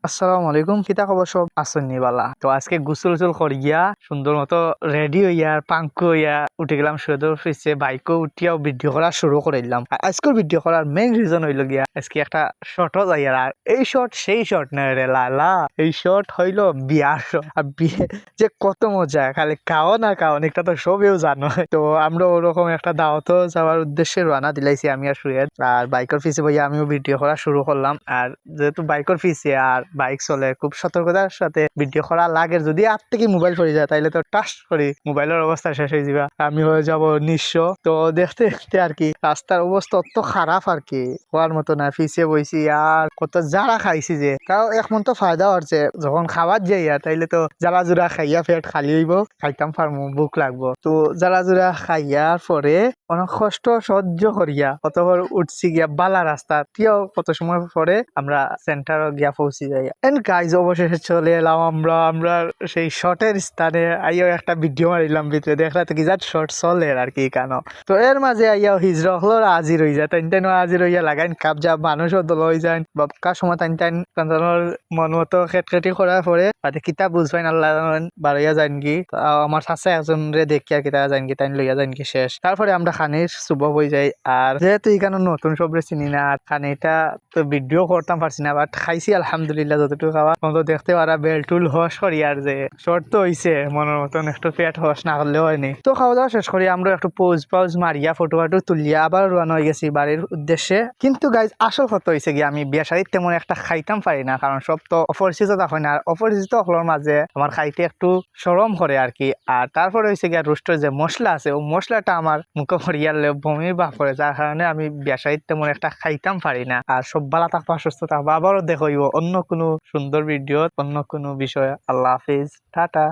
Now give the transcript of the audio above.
আসসালামু আলাইকুম, কিতা খবর? সব আসন্নি বালা। তো আজকে গোসল উসল করিয়া সুন্দর মতো রেডি হইয়া পাঙ্কু হইয়া উঠে গেলাম সৈয়দর অফিসে। বাইকও উঠিয়াও ভিডিও করা শুরু করে দিলাম। আজকের ভিডিও করার মেইন রিজন হইল গিয়া আজকে একটা শর্টও যাইয়ার। আর এই শর্ট সেই শর্ট নয় রে লালা, এই শর্ট হইল বিয়ার শর্ট। আর বিয়ে যে কত মজা, খালি খাওন আর খাওন, একটা তো সবেও জানো। তো আমরা ওরকম একটা দাওয়াতও যাওয়ার উদ্দেশ্যে রানা দিলাইছি আমি আর সৈয়দ। আর বাইকের পিছে বইয়া আমিও ভিডিও করা শুরু করলাম। আর যেহেতু বাইকের পিছে আর বাইক চলে, খুব সতর্কতার সাথে ভিডিও করা লাগে। যদি হাত থেকে মোবাইল পড়ে যায় তাইলে তো টাস করি মোবাইলের অবস্থা শেষ হয়ে যাবে, আমি হয়ে যাব নিঃস্ব। তো দেখতে দেখতে আর কি রাস্তার অবস্থা অত খারাপ আর কি হওয়ার মতো না। পিছিয়ে বইছি আর কত যারা খাইছি, যে তাও এখন তো ফায়দা হচ্ছে, যখন খাবার যাইয়া তাইলে তো জ্বালা জোড়া খাইয়া পেট খালি হইব, খাইতাম পারমু, বুক লাগবো। তো জ্বালা জোড়া খাইয়ার পরে অনেক কষ্ট সহ্য করিয়া কতবার উঠছি গিয়া বালা রাস্তা, তিও কত সময় পরে আমরা সেন্টার গিয়া পৌঁছে যাই। এন্ড গাইজ অবশেষে চলে এলাম আমরা সেই শর্টের স্থানে। আইয়াও একটা ভিডিও মারিলাম, ভিতরে দেখলা তো কি যা শর্ট চলে আর কি কেন। তো এর মাঝে আইয়াও হিজরা হলো হাজির হয়ে যায়, টাইন হাজির হইয়া লাগাইন কাপ যা মানুষও দল হয়ে যায় বাপকা সময় টাইন মন মতো খেটখেটি করার পরে তাতে কিতাব বুঝবাইন আল্লাহ বাড়াইয়া যান কি। আমার শাসা একজন রে দেখি আর কিতা যান কি, টাইন লইয়া যান কি শেষ। তারপরে আমরা খানির শুভ হয়ে যাই। আর যেহেতু এখানে নতুন সবরে চিনি না, আর খানিটা তো ভিডিও করতাম পারছি না, বাট খাইছি আলহামদুলিল্লাহ যতটুকু খাওয়া। তো দেখতে পারা বেলটুল হস করি আর যে শর্ট তো হইছে মনের মতন, একটু পেট হস না করলে হয়নি। তো খাওয়া দাওয়া শেষ করি আমরা একটু পোজ মারিয়া ফটো তুলিয়া আবার রওনা হয়ে গেছি বাড়ির উদ্দেশ্যে। কিন্তু গাইজ আসল কথা হয়েছে গিয়ে আমি বিয়া শাড়ির তেমন একটা খাইতাম পারি না, কারণ সব তো অপরিচিত হয় না। আর অপরিচিত হলোর মাঝে আমার খাইতে একটু সরম করে আর কি। আর তারপরে হয়েছে গিয়া রোস্টের যে মশলা আছে, ও মশলাটা আমার মুখে পড়িয়ালে বমি বা করে, যার কারণে আমি বিয়া শাড়ির তেমন একটা খাইতাম পারি না। আর সব বালা থাকবা, সুস্থ থাকবা, আবারও দেখো অন্য কোনো সুন্দর ভিডিও, অন্য কোনো বিষয়ে। আল্লাহ হাফিজ, টাটা।